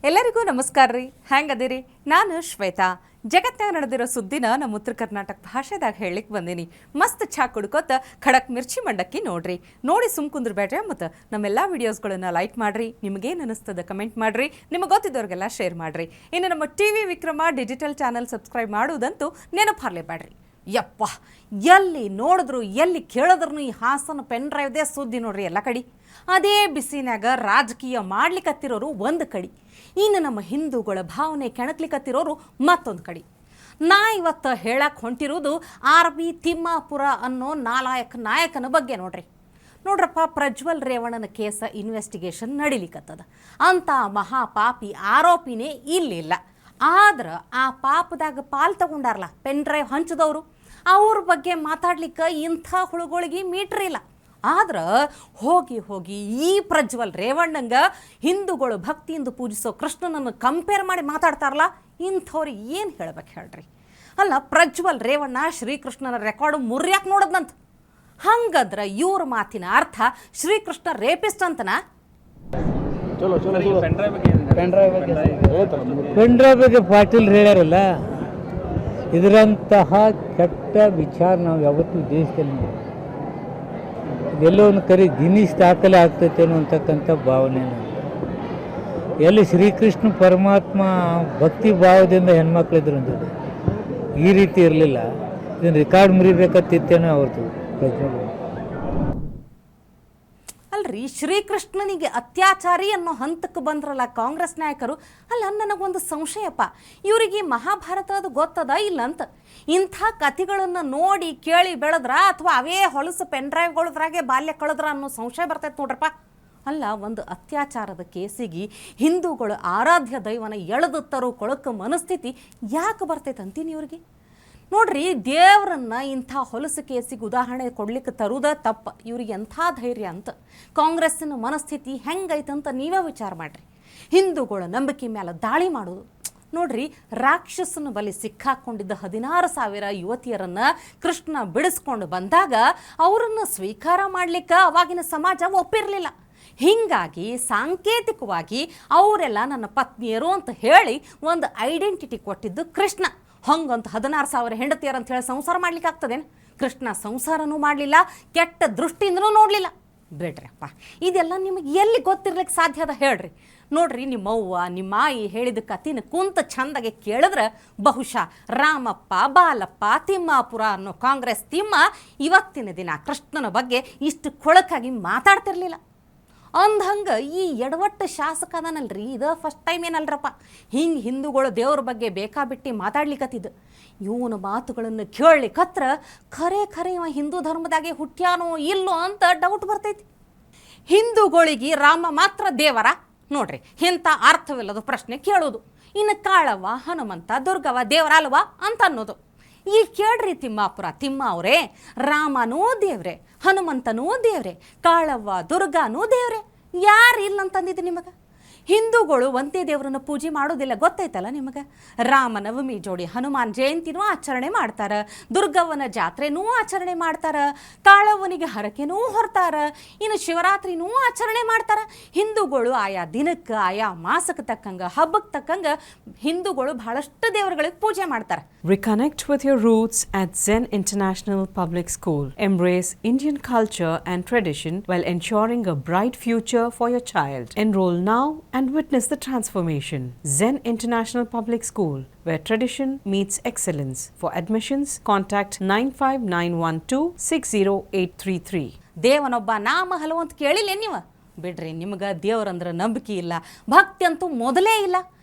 ಎಲ್ಲರಿಗೂ ನಮಸ್ಕಾರ ರೀ. ಹೆಂಗದಿರಿ? ನಾನು ಶ್ವೇತಾ. ಜಗತ್ನಾಗ ನಡೆದಿರೋ ಸುದ್ದಿನ ನಮ್ಮ ಉತ್ತರ ಕರ್ನಾಟಕ ಭಾಷೆದಾಗ ಹೇಳಲಿಕ್ಕೆ ಬಂದೀನಿ. ಮಸ್ತ್ ಚಾ ಕುಡ್ಕೋತ ಖಡಕ್ ಮಿರ್ಚಿ ಮಂಡಕ್ಕಿ ನೋಡಿ ಸುಮ್ ಕುಂದ್ರಬೇಡ್ರಿ. ಮತ್ತು ನಮ್ಮೆಲ್ಲ ವಿಡಿಯೋಸ್ಗಳನ್ನ ಲೈಕ್ ಮಾಡಿರಿ. ನಿಮಗೇನು ಅನ್ನಿಸ್ತದ ಕಮೆಂಟ್ ಮಾಡಿರಿ. ನಿಮಗೆ ಗೊತ್ತಿದ್ದವ್ರಿಗೆಲ್ಲ ಶೇರ್ ಮಾಡಿರಿ. ಇನ್ನು ನಮ್ಮ TV Vikrama digital channel subscribe ಮಾಡೋದಂತೂ ನೆನಪಾರ್ಲೇಬೇಡ್ರಿ. ಯಪ್ಪ, ಎಲ್ಲಿ ನೋಡಿದ್ರು ಎಲ್ಲಿ ಕೇಳಿದ್ರು ಈ ಹಾಸನ ಪೆನ್ ಡ್ರೈವ್ದೇ ಸುದ್ದಿ ನೋಡ್ರಿ ಎಲ್ಲ ಕಡೆ. ಅದೇ ಬಿಸಿನಾಗ ರಾಜಕೀಯ ಮಾಡ್ಲಿಕ್ಕತ್ತಿರೋರು ಒಂದು ಕಡೆ, ಇನ್ನು ನಮ್ಮ ಹಿಂದೂಗಳ ಭಾವನೆ ಕೆಣಕ್ಲಿಕ್ಕತ್ತಿರೋರು ಮತ್ತೊಂದು ಕಡೆ. ನಾ ಇವತ್ತು ಹೇಳಕ್ಕೆ ಹೊಂಟಿರೋದು RB ತಿಮ್ಮಾಪುರ ಅನ್ನೋ ನಾಯಕನ ಬಗ್ಗೆ ನೋಡ್ರಪ್ಪ. ಪ್ರಜ್ವಲ್ ರೇವಣ್ಣನ ಕೇಸ ಇನ್ವೆಸ್ಟಿಗೇಷನ್ ನಡಿಲಿಕ್ಕತ್ತದ. ಅಂಥ ಮಹಾಪಾಪಿ ಆರೋಪಿನೇ ಇಲ್ಲಿಲ್ಲ. ಆದ್ರೆ ಆ ಪಾಪದಾಗ ಪಾಲ್ ತಗೊಂಡಾರಲ್ಲ ಪೆನ್ ಡ್ರೈವ್ ಹಂಚಿದವರು, ಅವ್ರ ಬಗ್ಗೆ ಮಾತಾಡ್ಲಿಕ್ಕೆ ಇಂಥ ಹುಳುಗಳಿಗೆ ಮೀಟ್ರಿಲ್ಲ. ಆದ್ರೆ ಹೋಗಿ ಈ ಪ್ರಜ್ವಲ್ ರೇವಣ್ಣಂಗ ಹಿಂದೂಗಳು ಭಕ್ತಿಯಿಂದ ಪೂಜಿಸೋ ಕೃಷ್ಣನನ್ನು ಕಂಪೇರ್ ಮಾಡಿ ಮಾತಾಡ್ತಾರಲ್ಲ, ಇಂಥವ್ರಿಗೆ ಏನು ಹೇಳ್ಬೇಕು ಹೇಳ್ರಿ. ಅಲ್ಲ, ಪ್ರಜ್ವಲ್ ರೇವಣ್ಣ ಶ್ರೀಕೃಷ್ಣನ ರೆಕಾರ್ಡು ಮುರಿಯಾಕೆ ನೋಡದ್ನಂತ. ಹಂಗದ್ರ ಇವ್ರ ಮಾತಿನ ಅರ್ಥ ಶ್ರೀಕೃಷ್ಣ ರೇಪಿಸ್ಟ್ ಅಂತನ? ಪೆನ್ ಡ್ರೈವ್ ಬಗ್ಗೆ ಪಾಟೀಲ್ ಹೇಳ್ಯಾರಲ್ಲ, ಇದರಂತಹ ಕೆಟ್ಟ ವಿಚಾರ ನಾವು ಯಾವತ್ತೂ ದೇಶದಲ್ಲಿ ಎಲ್ಲೋ ಒಂದು ಕರಿ ಗಿನ್ನಿಸ್ ದಾಖಲೆ ಆಗ್ತೈತೇನೋ ಅಂತಕ್ಕಂಥ ಭಾವನೆ. ಎಲ್ಲಿ ಶ್ರೀಕೃಷ್ಣ ಪರಮಾತ್ಮ ಭಕ್ತಿ ಭಾವದಿಂದ ಹೆಣ್ಮಕ್ಳಿದ್ರು ಅಂತಿದೆ, ಈ ರೀತಿ ಇರಲಿಲ್ಲ. ಇದನ್ನು ರೆಕಾರ್ಡ್ ಮುರಿಬೇಕತ್ತಿತ್ತೇನೋ ಅವ್ರದ್ದು ಪ್ರಜ್ವಲ್. ಅಲ್ರಿ, ಶ್ರೀಕೃಷ್ಣನಿಗೆ ಅತ್ಯಾಚಾರಿ ಅನ್ನೋ ಹಂತಕ್ಕೆ ಬಂದ್ರಲ್ಲ ಕಾಂಗ್ರೆಸ್ ನಾಯಕರು. ಅಲ್ಲ, ನನಗೊಂದು ಸಂಶಯಪ್ಪ, ಇವರಿಗೆ ಮಹಾಭಾರತ ಅದು ಗೊತ್ತದ ಇಲ್ಲ ಅಂತ. ಇಂಥ ಕಥೆಗಳನ್ನು ನೋಡಿ ಕೇಳಿ ಬೆಳೆದ್ರ ಅಥವಾ ಅವೇ ಹೊಲಸು ಪೆನ್ ಡ್ರೈವ್ಗಳದ್ರಾಗೆ ಬಾಲ್ಯ ಕಳೆದ್ರ ಅನ್ನೋ ಸಂಶಯ ಬರ್ತೈತೆ ನೋಡ್ರಪ್ಪ. ಅಲ್ಲ, ಒಂದು ಅತ್ಯಾಚಾರದ ಕೇಸಿಗೆ ಹಿಂದೂಗಳು ಆರಾಧ್ಯ ದೈವನ ಎಳೆದು ತರೋ ಕೊಳಕ ಮನಸ್ಥಿತಿ ಯಾಕೆ ಬರ್ತೈತೆ ಅಂತೀನಿ ಇವ್ರಿಗೆ. ನೋಡ್ರಿ, ದೇವರನ್ನ ಇಂಥ ಹೊಲಸು ಕೇಸಿಗೆ ಉದಾಹರಣೆ ಕೊಡ್ಲಿಕ್ಕೆ ತರುವುದ ತಪ್ಪ. ಇವ್ರಿಗೆ ಎಂಥ ಧೈರ್ಯ ಅಂತ. ಕಾಂಗ್ರೆಸ್ಸಿನ ಮನಸ್ಥಿತಿ ಹೆಂಗೈತಂತ ನೀವೇ ವಿಚಾರ ಮಾಡಿರಿ. ಹಿಂದೂಗಳ ನಂಬಿಕೆ ಮೇಲೆ ದಾಳಿ ಮಾಡೋದು ನೋಡ್ರಿ. ರಾಕ್ಷಸನ ಬಲಿ ಸಿಕ್ಕಾಕೊಂಡಿದ್ದ 16,000 ಯುವತಿಯರನ್ನು ಕೃಷ್ಣ ಬಿಡಿಸ್ಕೊಂಡು ಬಂದಾಗ ಅವರನ್ನು ಸ್ವೀಕಾರ ಮಾಡಲಿಕ್ಕೆ ಅವಾಗಿನ ಸಮಾಜ ಒಪ್ಪಿರಲಿಲ್ಲ. ಹೀಗಾಗಿ ಸಾಂಕೇತಿಕವಾಗಿ ಅವರೆಲ್ಲ ನನ್ನ ಪತ್ನಿಯರು ಅಂತ ಹೇಳಿ ಒಂದು ಐಡೆಂಟಿಟಿ ಕೊಟ್ಟಿದ್ದು ಕೃಷ್ಣ. ಹಂಗಂತ 16,000 ಹೆಂಡತಿಯರು ಅಂತ ಹೇಳಿ ಸಂಸಾರ ಮಾಡ್ಲಿಕ್ಕೆ ಆಗ್ತದೇನು? ಕೃಷ್ಣ ಸಂಸಾರನೂ ಮಾಡಲಿಲ್ಲ, ಕೆಟ್ಟ ದೃಷ್ಟಿಯಿಂದನೂ ನೋಡಲಿಲ್ಲ. ಬೇಡ್ರಪ್ಪ, ಇದೆಲ್ಲ ನಿಮಗೆ ಎಲ್ಲಿ ಗೊತ್ತಿರ್ಲಿಕ್ಕೆ ಸಾಧ್ಯ ಅದ ಹೇಳ್ರಿ. ನೋಡ್ರಿ, ನಿಮ್ಮವ್ವ ನಿಮ್ಮ ಆಯಿ ಹೇಳಿದ ಕಥೆನ ಕುಂತ ಚಂದಾಗೆ ಕೇಳಿದ್ರೆ ಬಹುಶಃ ರಾಮಪ್ಪ, ಬಾಲಪ್ಪ, ತಿಮ್ಮಾಪುರ ಅನ್ನೋ ಕಾಂಗ್ರೆಸ್ ತಿಮ್ಮ ಇವತ್ತಿನ ದಿನ ಕೃಷ್ಣನ ಬಗ್ಗೆ ಇಷ್ಟು ಕೊಳಕಾಗಿ ಮಾತಾಡ್ತಿರ್ಲಿಲ್ಲ. ಅಂದಂಗೆ ಈ ಎಡವಟ್ಟು ಶಾಸಕ ಅದನಲ್ರಿ, ಇದು ಫಸ್ಟ್ ಟೈಮ್ ಏನಲ್ರಪ್ಪ ಹಿಂಗೆ ಹಿಂದೂಗಳು ದೇವ್ರ ಬಗ್ಗೆ ಬೇಕಾಬಿಟ್ಟು ಮಾತಾಡ್ಲಿಕ್ಕತ್ತಿದ್ದು. ಇವನ ಮಾತುಗಳನ್ನು ಕೇಳಲಿಕ್ಕತ್ರ ಖರೆ ಇವ ಹಿಂದೂ ಧರ್ಮದಾಗೆ ಹುಟ್ಟ್ಯಾನೋ ಇಲ್ಲೋ ಅಂತ ಡೌಟ್ ಬರ್ತೈತಿ. ಹಿಂದೂಗಳಿಗೆ ರಾಮ ಮಾತ್ರ ದೇವರ ನೋಡ್ರಿ, ಇಂಥ ಅರ್ಥವಿಲ್ಲದ ಪ್ರಶ್ನೆ ಕೇಳೋದು. ಇನ್ನು ಕಾಳವ್ವ, ಹನುಮಂತ, ದುರ್ಗವ್ವ ದೇವರ ಅಲ್ವಾ ಅಂತ ಅನ್ನೋದು. ಈಗ ಕೇಳ್ರಿ ತಿಮ್ಮಾಪುರ ತಿಮ್ಮ ಅವರೇ, ರಾಮನೂ ದೇವ್ರೆ, ಹನುಮಂತನೂ ದೇವ್ರೆ, ಕಾಳವ್ವ ದುರ್ಗಾನೂ ದೇವ್ರೆ. ಯಾರು ಇಲ್ಲ ಅಂತಂದಿದ್ದು ನಿಮಗೆ? ಹಿಂದೂಗಳು ಒಂದೇ ದೇವರನ್ನು ಪೂಜೆ ಮಾಡೋದಿಲ್ಲ, ಗೊತ್ತೈತಲ್ಲ ನಿಮಗೆ. ರಾಮನವಮಿ ಜೋಡಿ ಹನುಮಾನ್ ಜಯಂತಿನೂ ಆಚರಣೆ ಮಾಡ್ತಾರೆ, ದುರ್ಗವ್ವನ ಜಾತ್ರೆನೂ ಆಚರಣೆ ಮಾಡ್ತಾರೆ, ಕಾಳವ್ವನಿಗೆ ಹರಕೆನೂ ಹೊರ್ತಾರೆ, ಇನ್ನು ಶಿವರಾತ್ರಿನೂ ಆಚರಣೆ ಮಾಡ್ತಾರೆ. ಹಿಂದೂಗಳು ಆಯಾ ದಿನಕ್ಕೆ ಆಯಾ ಮಾಸಕ್ಕೆ ತಕ್ಕಂಗೆ ಹಬ್ಬಕ್ಕೆ ತಕ್ಕಂಗೆ ಹಿಂದೂಗಳು ಬಹಳಷ್ಟು ದೇವರುಗಳಿಗೆ ಪೂಜೆ ಮಾಡ್ತಾರೆ. Reconnect with your roots at Zen International Public School. Embrace Indian culture and tradition while ensuring a bright future for your child. Enroll now and witness the transformation. Zen International Public School, where tradition meets excellence. For admissions, contact 9591260833. ದೇವನೊಬ್ಬ ನಾಮ ಹಲವು ಅಂತ ಕೇಳಿಲ್ಲ ನೀವು? ಬಿಡ್ರಿ, ನಿಮ್ಗೆ ದೇವರಂದ್ರೆ ನಂಬಿಕೆ ಇಲ್ಲ, ಭಕ್ತಿ ಅಂತೂ ಮೊದಲೇ ಇಲ್ಲ.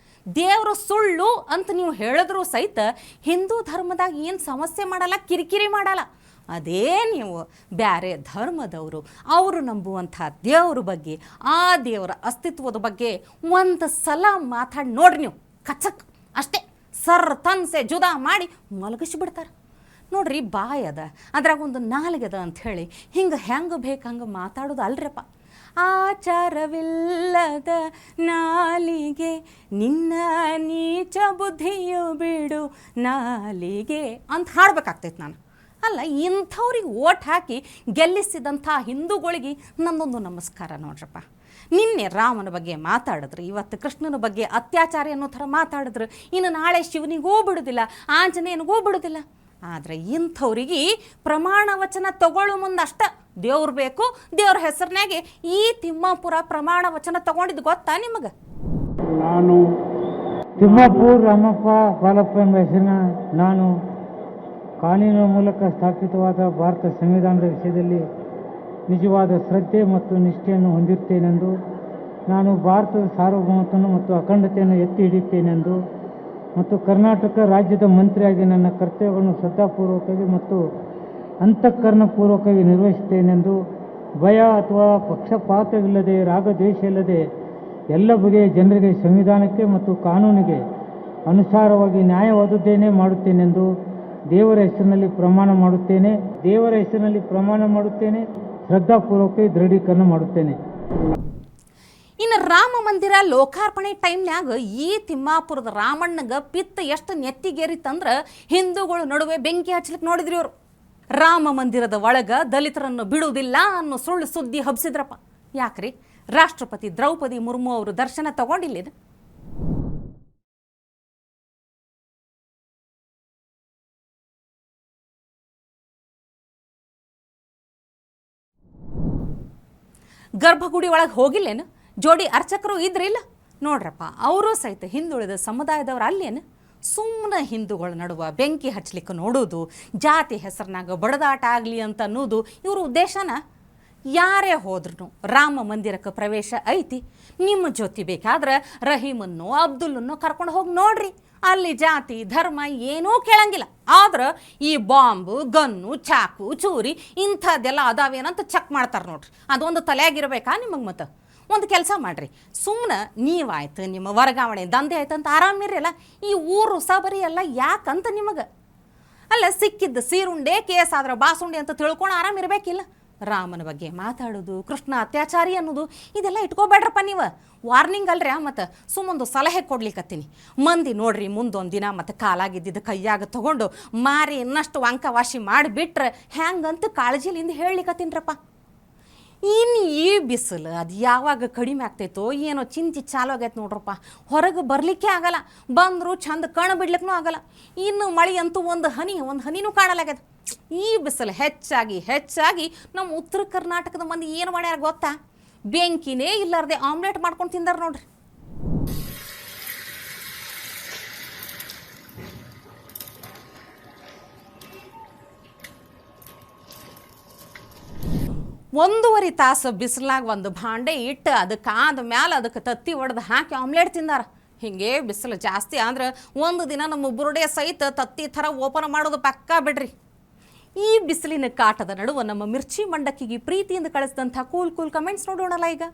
ದೇವರು ಸುಳ್ಳು ಅಂತ ನೀವು ಹೇಳಿದ್ರೂ ಸಹಿತ ಹಿಂದೂ ಧರ್ಮದಾಗ ಏನು ಸಮಸ್ಯೆ ಮಾಡಲ್ಲ, ಕಿರಿಕಿರಿ ಮಾಡಲ್ಲ. ಅದೇ ನೀವು ಬ್ಯಾರೆ ಧರ್ಮದವರು ಅವರು ನಂಬುವಂಥ ದೇವ್ರ ಬಗ್ಗೆ, ಆ ದೇವರ ಅಸ್ತಿತ್ವದ ಬಗ್ಗೆ ಒಂದು ಸಲ ಮಾತಾಡಿ ನೋಡ್ರಿ ನೀವು, ಕಚಕ್ ಅಷ್ಟೇ ಸರ್ ತನ್ಸೆ ಜುದಾ ಮಾಡಿ ಮಲಗಿಸಿಬಿಡ್ತಾರೆ. ನೋಡ್ರಿ, ಬಾಯದ ಅದ್ರಾಗ ಒಂದು ನಾಲಿಗೆದ ಅಂಥೇಳಿ ಹೆಂಗೆ ಬೇಕು ಹಂಗೆ ಮಾತಾಡೋದು ಅಲ್ರಪ್ಪ. ಆಚಾರವಿಲ್ಲದ ನಾಲಿಗೆ ನಿನ್ನ ನೀಚ ಬುದ್ಧಿಯು ಬಿಡು ನಾಲಿಗೆ ಅಂತ ಹಾಡ್ಬೇಕಾಗ್ತೈತೆ ನಾನು. ಅಲ್ಲ, ಇಂಥವ್ರಿಗೆ ಓಟ್ ಹಾಕಿ ಗೆಲ್ಲಿಸಿದಂಥ ಹಿಂದೂಗಳಿಗೆ ನನ್ನೊಂದು ನಮಸ್ಕಾರ ನೋಡ್ರಪ್ಪ. ನಿನ್ನೆ ರಾಮನ ಬಗ್ಗೆ ಮಾತಾಡಿದ್ರು, ಇವತ್ತು ಕೃಷ್ಣನ ಬಗ್ಗೆ ಅತ್ಯಾಚಾರ ಅನ್ನೋ ಥರ ಮಾತಾಡಿದ್ರು, ಇನ್ನು ನಾಳೆ ಶಿವನಿಗೂ ಬಿಡೋದಿಲ್ಲ, ಆಂಜನೇಯನಿಗೂ ಬಿಡೋದಿಲ್ಲ. ಆದರೆ ಇಂಥವ್ರಿಗೆ ಪ್ರಮಾಣ ವಚನ ತಗೊಳ್ಳೋ ಮುಂದಷ್ಟ ದೇವ್ರು ಬೇಕು. ದೇವ್ರ ಹೆಸರಿನಾಗೆ ಈ ತಿಮ್ಮಾಪುರ ಪ್ರಮಾಣ ವಚನ ತಗೊಂಡಿದ್ದು ಗೊತ್ತಾ ನಿಮಗೆ? ನಾನು ತಿಮ್ಮಾಪುರ ರಾಮಪ್ಪ ಬಾಲಪ್ಪ ಎಂಬ ಹೆಸರಿನ ನಾನು ಕಾನೂನಿನ ಮೂಲಕ ಸ್ಥಾಪಿತವಾದ ಭಾರತ ಸಂವಿಧಾನದ ವಿಷಯದಲ್ಲಿ ನಿಜವಾದ ಶ್ರದ್ಧೆ ಮತ್ತು ನಿಷ್ಠೆಯನ್ನು ಹೊಂದಿರುತ್ತೇನೆಂದು, ನಾನು ಭಾರತದ ಸಾರ್ವಭೌಮತ್ವವನ್ನು ಮತ್ತು ಅಖಂಡತೆಯನ್ನು ಎತ್ತಿ ಹಿಡಿಯುತ್ತೇನೆಂದು ಮತ್ತು ಕರ್ನಾಟಕ ರಾಜ್ಯದ ಮಂತ್ರಿಯಾಗಿ ನನ್ನ ಕರ್ತವ್ಯಗಳನ್ನು ಶ್ರದ್ಧಾಪೂರ್ವಕವಾಗಿ ಮತ್ತು ಅಂತಃಕರಣಪೂರ್ವಕವಾಗಿ ನಿರ್ವಹಿಸುತ್ತೇನೆಂದು, ಭಯ ಅಥವಾ ಪಕ್ಷಪಾತವಿಲ್ಲದೆ ರಾಗದ್ವೇಷ ಇಲ್ಲದೆ ಎಲ್ಲ ಬಗೆಯ ಜನರಿಗೆ ಸಂವಿಧಾನಕ್ಕೆ ಮತ್ತು ಕಾನೂನಿಗೆ ಅನುಸಾರವಾಗಿ ನ್ಯಾಯವಾದುದ್ದೇನೆ ಮಾಡುತ್ತೇನೆಂದು ದೇವರ ಹೆಸರಿನಲ್ಲಿ ಪ್ರಮಾಣ ಮಾಡುತ್ತೇನೆ. ಶ್ರದ್ಧಾಪೂರ್ವಕ ದೃಢೀಕರಣ ಮಾಡುತ್ತೇನೆ. ಇನ್ನು ರಾಮ ಮಂದಿರ ಲೋಕಾರ್ಪಣೆ ಟೈಮ್ನ್ಯಾಗ ಈ ತಿಮ್ಮಾಪುರದ ರಾಮಣ್ಣಗೆ ಪಿತ್ತ ಎಷ್ಟು ನೆತ್ತಿಗೇರಿತ್ತಂದ್ರೆ ಹಿಂದೂಗಳು ನಡುವೆ ಬೆಂಕಿ ಹಚ್ಚಲಿಕ್ಕೆ ನೋಡಿದ್ರಿ ಅವರು. ರಾಮ ಮಂದಿರದ ಒಳಗ ದಲಿತರನ್ನು ಬಿಡುವುದಿಲ್ಲ ಅನ್ನೋ ಸುಳ್ಳು ಸುದ್ದಿ ಹಬ್ಸಿದ್ರಪ್ಪ. ಯಾಕ್ರಿ? ರಾಷ್ಟ್ರಪತಿ ದ್ರೌಪದಿ ಮುರ್ಮು ಅವರು ದರ್ಶನ ತಗೊಂಡಿಲ್ಲೇನು? ಗರ್ಭಗುಡಿ ಒಳಗೆ ಹೋಗಿಲ್ಲೇನು? ಜೋಡಿ ಅರ್ಚಕರು ಇದ್ರಿಲ್ಲ ನೋಡ್ರಪ್ಪ. ಅವರು ಸಹಿತ ಹಿಂದುಳಿದ ಸಮುದಾಯದವ್ರು ಅಲ್ಲೇನು? ಸುಮ್ಮನೆ ಹಿಂದೂಗಳ ನಡುವ ಬೆಂಕಿ ಹಚ್ಚಲಿಕ್ಕೆ ನೋಡೋದು, ಜಾತಿ ಹೆಸರಿನಾಗ ಬಡದಾಟ ಆಗಲಿ ಅಂತ ಅನ್ನೋದು ಇವ್ರ ಉದ್ದೇಶನ? ಯಾರೇ ಹೋದ್ರೂ ರಾಮ ಮಂದಿರಕ್ಕೆ ಪ್ರವೇಶ ಐತಿ. ನಿಮ್ಮ ಜೊತೆ ಬೇಕಾದ್ರೆ ರಹೀಮನ್ನು ಅಬ್ದುಲ್ಲನ್ನು ಕರ್ಕೊಂಡು ಹೋಗಿ ನೋಡ್ರಿ. ಅಲ್ಲಿ ಜಾತಿ ಧರ್ಮ ಏನೂ ಕೇಳಂಗಿಲ್ಲ. ಆದ್ರೆ ಈ ಬಾಂಬು, ಗನ್ನು, ಚಾಕು, ಚೂರಿ ಇಂಥದ್ದೆಲ್ಲ ಅದಾವೇನಂತ ಚೆಕ್ ಮಾಡ್ತಾರೆ ನೋಡ್ರಿ. ಅದೊಂದು ತಲೆಯಾಗಿರ್ಬೇಕಾ ನಿಮಗೆ? ಮತ್ತೆ ಒಂದು ಕೆಲಸ ಮಾಡಿರಿ, ಸುಮ್ಮನೆ ನೀವಾಯ್ತು ನಿಮ್ಮ ವರ್ಗಾವಣೆ ದಂಧೆ ಆಯ್ತು ಅಂತ ಆರಾಮಿರಲ್ಲ. ಈ ಊರು ಸಬರಿ ಎಲ್ಲ ಯಾಕಂತ ನಿಮಗೆ? ಅಲ್ಲ, ಸಿಕ್ಕಿದ್ದು ಸೀರುಂಡೆ ಕೇಸ್ ಆದ್ರೆ ಬಾಸುಂಡೆ ಅಂತ ತಿಳ್ಕೊಂಡು ಆರಾಮಿರ್ಬೇಕಿಲ್ಲ. ರಾಮನ ಬಗ್ಗೆ ಮಾತಾಡೋದು, ಕೃಷ್ಣ ಅತ್ಯಾಚಾರಿ ಅನ್ನೋದು ಇದೆಲ್ಲ ಇಟ್ಕೋಬೇಡ್ರಪ್ಪ ನೀವು. ವಾರ್ನಿಂಗ್ ಅಲ್ರಿ. ಮತ್ತು ಸುಮ್ಮೊಂದು ಸಲಹೆ ಕೊಡ್ಲಿಕ್ಕತ್ತೀನಿ. ಮಂದಿ ನೋಡ್ರಿ, ಮುಂದೊಂದು ದಿನ ಮತ್ತು ಕಾಲಾಗಿದ್ದಿದ್ದು ಕೈಯಾಗ ತಗೊಂಡು ಮಾರಿ ಇನ್ನಷ್ಟು ವಂಕವಾಸಿ ಮಾಡಿಬಿಟ್ರೆ ಹ್ಯಾಂಗಂತ ಕಾಳಜಿಲಿಂದ ಹೇಳಲಿಕ್ಕತ್ತೀನಿರಪ್ಪ. ಇನ್ನು ಈ ಬಿಸಿಲು ಅದು ಯಾವಾಗ ಕಡಿಮೆ ಆಗ್ತೈತೋ ಏನೋ ಚಿಂತೆ ಚಾಲು ಆಗೈತೆ ನೋಡ್ರಪ್ಪ. ಹೊರಗೆ ಬರಲಿಕ್ಕೆ ಆಗಲ್ಲ, ಬಂದರೂ ಚಂದ ಕಣ್ಣು ಬಿಡ್ಲಿಕ್ಕೂ ಆಗಲ್ಲ. ಇನ್ನು ಮಳೆ ಅಂತೂ ಒಂದು ಹನಿನೂ ಕಾಣಲಾಗ್ಯದ. ಈ ಬಿಸಿಲು ಹೆಚ್ಚಾಗಿ ನಮ್ಮ ಉತ್ತರ ಕರ್ನಾಟಕದ ಮಂದಿ ಏನು ಮಾಡ್ಯಾರ ಗೊತ್ತಾ? ಬೆಂಕಿನೇ ಇಲ್ಲಾರ್ದೆ ಆಮ್ಲೆಟ್ ಮಾಡ್ಕೊಂಡು ತಿಂದಾರ ನೋಡ್ರಿ. ಒಂದೂವರೆ ತಾಸು ಬಿಸಿಲಾಗ ಒಂದು ಭಾಂಡೆ ಇಟ್ಟು ಅದಕ್ಕೆ ಆದ ಮ್ಯಾಲೆ ಅದಕ್ಕೆ ತತ್ತಿ ಒಡೆದು ಹಾಕಿ ಆಮ್ಲೆಟ್ ತಿಂದಾರ. ಹಿಂಗೆ ಬಿಸಿಲು ಜಾಸ್ತಿ ಅಂದ್ರೆ ಒಂದು ದಿನ ನಮ್ಮ ಬುರುಡೆ ಸಹಿತ ತತ್ತಿ ಥರ ಓಪನ್ ಮಾಡೋದು ಪಕ್ಕಾ ಬಿಡ್ರಿ. ಈ ಬಿಸಿಲಿನ ಕಾಟದ ನಡುವೆ ನಮ್ಮ ಮಿರ್ಚಿ ಮಂಡಕ್ಕಿಗೆ ಪ್ರೀತಿಯಿಂದ ಕಳಿಸಿದಂಥ ಕೂಲ್ ಕಮೆಂಟ್ಸ್ ನೋಡೋಣಲ್ಲ ಈಗ.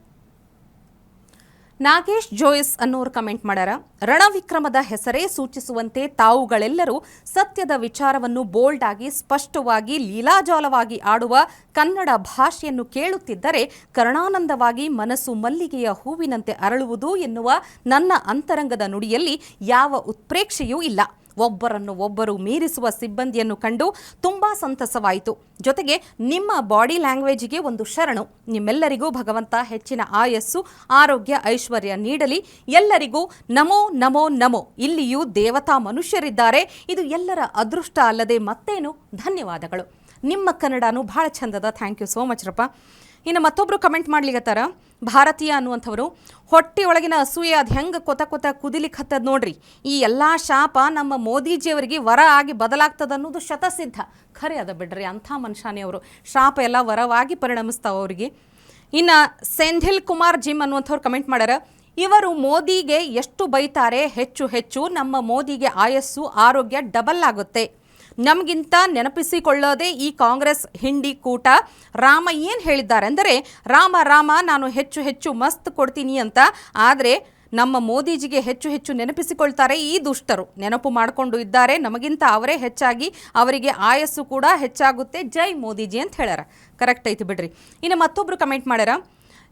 ನಾಗೇಶ್ ಜೋಯಿಸ್ ಅನ್ನೋರು ಕಮೆಂಟ್ ಮಾಡ್ಯಾರ, ರಣವಿಕ್ರಮದ ಹೆಸರೇ ಸೂಚಿಸುವಂತೆ ತಾವುಗಳೆಲ್ಲರೂ ಸತ್ಯದ ವಿಚಾರವನ್ನು ಬೋಲ್ಡ್ ಆಗಿ ಸ್ಪಷ್ಟವಾಗಿ ಲೀಲಾಜಾಲವಾಗಿ ಆಡುವ ಕನ್ನಡ ಭಾಷೆಯನ್ನು ಕೇಳುತ್ತಿದ್ದರೆ ಕರುಣಾನಂದವಾಗಿ ಮನಸ್ಸು ಮಲ್ಲಿಗೆಯ ಹೂವಿನಂತೆ ಅರಳುವುದು ಎನ್ನುವ ನನ್ನ ಅಂತರಂಗದ ನುಡಿಯಲ್ಲಿ ಯಾವ ಉತ್ಪ್ರೇಕ್ಷೆಯೂ ಇಲ್ಲ. ಒಬ್ಬರನ್ನು ಒಬ್ಬರು ಮೀರಿಸುವ ಸಿಬ್ಬಂದಿಯನ್ನು ಕಂಡು ತುಂಬ ಸಂತಸವಾಯಿತು. ಜೊತೆಗೆ ನಿಮ್ಮ ಬಾಡಿ ಲ್ಯಾಂಗ್ವೇಜಿಗೆ ಒಂದು ಶರಣು. ನಿಮ್ಮೆಲ್ಲರಿಗೂ ಭಗವಂತ ಹೆಚ್ಚಿನ ಆಯಸ್ಸು, ಆರೋಗ್ಯ, ಐಶ್ವರ್ಯ ನೀಡಲಿ. ಎಲ್ಲರಿಗೂ ನಮೋ ನಮೋ ನಮೋ. ಇಲ್ಲಿಯೂ ದೇವತಾ ಮನುಷ್ಯರಿದ್ದಾರೆ. ಇದು ಎಲ್ಲರ ಅದೃಷ್ಟ ಅಲ್ಲದೆ ಮತ್ತೇನು. ಧನ್ಯವಾದಗಳು. ನಿಮ್ಮ ಕನ್ನಡನೂ ಭಾಳ ಚಂದದ. ಥ್ಯಾಂಕ್ ಯು ಸೋ ಮಚ್ ರಪ್ಪ. ಇನ್ನು ಮತ್ತೊಬ್ಬರು ಕಮೆಂಟ್ ಮಾಡ್ಲಿಕತ್ತಾರ, ಭಾರತೀಯ ಅನ್ನುವಂಥವ್ರು, ಹೊಟ್ಟೆಯೊಳಗಿನ ಅಸೂಯೆ ಅದು ಹೆಂಗೆ ಕೊತ ಕುದಿಲಿಕ್ಕೆ ಹತ್ತದ ನೋಡ್ರಿ. ಈ ಎಲ್ಲ ಶಾಪ ನಮ್ಮ ಮೋದಿಜಿಯವರಿಗೆ ವರ ಆಗಿ ಬದಲಾಗ್ತದ ಅನ್ನೋದು ಶತಸಿದ್ಧ. ಖರೆ ಅದ ಬಿಡ್ರಿ, ಅಂಥ ಮನುಷ್ಯನೇ ಅವರು. ಶಾಪ ಎಲ್ಲ ವರವಾಗಿ ಪರಿಣಮಿಸ್ತಾವ ಅವರಿಗೆ. ಇನ್ನು ಸೆಂಧಿಲ್ ಕುಮಾರ್ ಜಿಮ್ ಅನ್ನುವಂಥವ್ರು ಕಮೆಂಟ್ ಮಾಡ್ಯಾರ, ಇವರು ಮೋದಿಗೆ ಎಷ್ಟು ಬೈತಾರೆ ಹೆಚ್ಚು ನಮ್ಮ ಮೋದಿಗೆ ಆಯಸ್ಸು ಆರೋಗ್ಯ ಡಬಲ್ ಆಗುತ್ತೆ. ನಮಗಿಂತ ನೆನಪಿಸಿಕೊಳ್ಳೋದೇ ಈ ಕಾಂಗ್ರೆಸ್ ಹಿಂಡಿ ಕೂಟ. ರಾಮ ಏನು ಹೇಳಿದ್ದಾರೆ ಅಂದರೆ, ರಾಮ ನಾನು ಹೆಚ್ಚು ಮಸ್ತ್ ಕೊಡ್ತೀನಿ ಅಂತ. ಆದರೆ ನಮ್ಮ ಮೋದಿಜಿಗೆ ಹೆಚ್ಚು ನೆನಪಿಸಿಕೊಳ್ತಾರೆ ಈ ದುಷ್ಟರು. ನೆನಪು ಮಾಡಿಕೊಂಡು ಇದ್ದಾರೆ, ನಮಗಿಂತ ಅವರೇ ಹೆಚ್ಚಾಗಿ ಅವರಿಗೆ ಆಯಸ್ಸು ಕೂಡ ಹೆಚ್ಚಾಗುತ್ತೆ. ಜೈ ಮೋದಿಜಿ ಅಂತ ಹೇಳ್ಯಾರ. ಕರೆಕ್ಟ್ ಐತಿ ಬಿಡ್ರಿ. ಇನ್ನು ಮತ್ತೊಬ್ಬರು ಕಮೆಂಟ್ ಮಾಡ್ಯಾರ,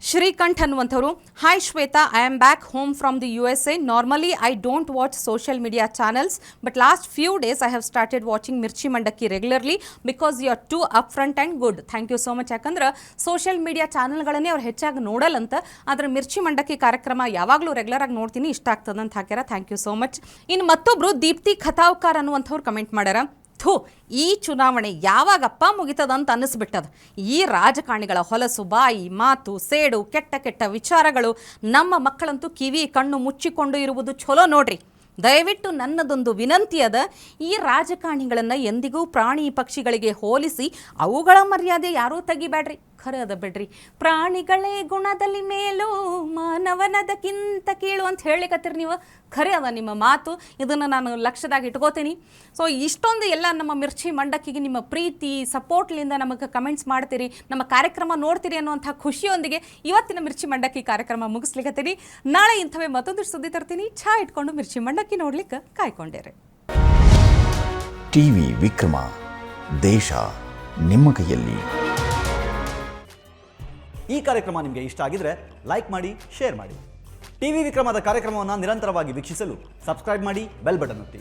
ಶ್ರೀಕಂಠ್ ಅನ್ನುವಂಥವ್ರು, hi Shweta, I am back home from the USA. Normally I don't watch social media channels, but last few days I have started watching Mirchi Mandakki regularly because you are too up front and good. Thank you so much. ಯಾಕಂದ್ರೆ social media ಚಾನಲ್ಗಳನ್ನೇ ಅವ್ರು ಹೆಚ್ಚಾಗಿ ನೋಡಲ್ಲಂತ, ಆದರೆ ಮಿರ್ಚಿ ಮಂಡಕ್ಕಿ ಕಾರ್ಯಕ್ರಮ ಯಾವಾಗಲೂ regular ಆಗಿ ನೋಡ್ತೀನಿ, ಇಷ್ಟ ಆಗ್ತದೆ ಅಂತ ಹಾಕ್ಯಾರ. Thank you so much. ಇನ್ನು ಮತ್ತೊಬ್ರು ದೀಪ್ತಿ ಖತಾವ್ಕರ್ ಅನ್ನುವಂಥವ್ರು ಕಮೆಂಟ್ ಮಾಡ್ಯಾರ, ಥೂ, ಈ ಚುನಾವಣೆ ಯಾವಾಗಪ್ಪ ಮುಗಿತದಂತ ಅನ್ನಿಸ್ಬಿಟ್ಟದ. ಈ ರಾಜಕಾರಣಿಗಳ ಹೊಲಸು ಬಾಯಿ, ಮಾತು, ಸೇಡು, ಕೆಟ್ಟ ಕೆಟ್ಟ ವಿಚಾರಗಳು ನಮ್ಮ ಮಕ್ಕಳಂತೂ ಕಿವಿ ಕಣ್ಣು ಮುಚ್ಚಿಕೊಂಡು ಇರುವುದು ಚಲೋ ನೋಡ್ರಿ. ದಯವಿಟ್ಟು ನನ್ನದೊಂದು ವಿನಂತಿ ಅದ, ಈ ರಾಜಕಾರಣಿಗಳನ್ನು ಎಂದಿಗೂ ಪ್ರಾಣಿ ಪಕ್ಷಿಗಳಿಗೆ ಹೋಲಿಸಿ ಅವುಗಳ ಮರ್ಯಾದೆ ಯಾರೂ ತೆಗಿಬೇಡ್ರಿ. ಖರೆ ಅದ ಬಿಡ್ರಿ, ಪ್ರಾಣಿಗಳೇ ಗುಣದಲ್ಲಿ ಮೇಲು ಮಾನವನದಕ್ಕಿಂತ ಕೀಳು ಅಂತ ಹೇಳಿಕತ್ತೀರಿ ನೀವು. ಖರೆ ಅದ ನಿಮ್ಮ ಮಾತು, ಇದನ್ನು ನಾನು ಲಕ್ಷ್ಯದಾಗ ಇಟ್ಕೋತೀನಿ. ಸೊ ಇಷ್ಟೊಂದು ಎಲ್ಲ ನಮ್ಮ ಮಿರ್ಚಿ ಮಂಡಕ್ಕಿಗೆ ನಿಮ್ಮ ಪ್ರೀತಿ ಸಪೋರ್ಟ್ಲಿಂದ ನಮಗೆ ಕಮೆಂಟ್ಸ್ ಮಾಡ್ತೀರಿ, ನಮ್ಮ ಕಾರ್ಯಕ್ರಮ ನೋಡ್ತೀರಿ ಅನ್ನುವಂಥ ಖುಷಿಯೊಂದಿಗೆ ಇವತ್ತಿನ ಮಿರ್ಚಿ ಮಂಡಕ್ಕಿ ಕಾರ್ಯಕ್ರಮ ಮುಗಿಸ್ಲಿಕ್ಕತ್ತೀನಿ. ನಾಳೆ ಇಂಥವೇ ಮತ್ತೊಂದು ಸುದ್ದಿ ತರ್ತೀನಿ. ಚಹಾ ಇಟ್ಕೊಂಡು ಮಿರ್ಚಿ ಮಂಡಕ್ಕಿ ನೋಡ್ಲಿಕ್ಕೆ ಕಾಯ್ಕೊಂಡಿರಿ. ಟಿವಿ ವಿಕ್ರಮ, ದೇಶ ನಿಮ್ಮ ಕೈಯಲ್ಲಿ. ಈ ಕಾರ್ಯಕ್ರಮ ನಿಮಗೆ ಇಷ್ಟ ಆಗಿದ್ರೆ ಲೈಕ್ ಮಾಡಿ, ಶೇರ್ ಮಾಡಿ. ಟಿವಿ ವಿಕ್ರಮದ ಕಾರ್ಯಕ್ರಮವನ್ನು ನಿರಂತರವಾಗಿ ವೀಕ್ಷಿಸಲು ಸಬ್ಸ್ಕ್ರೈಬ್ ಮಾಡಿ, ಬೆಲ್ ಬಟನ್ ಒತ್ತಿ.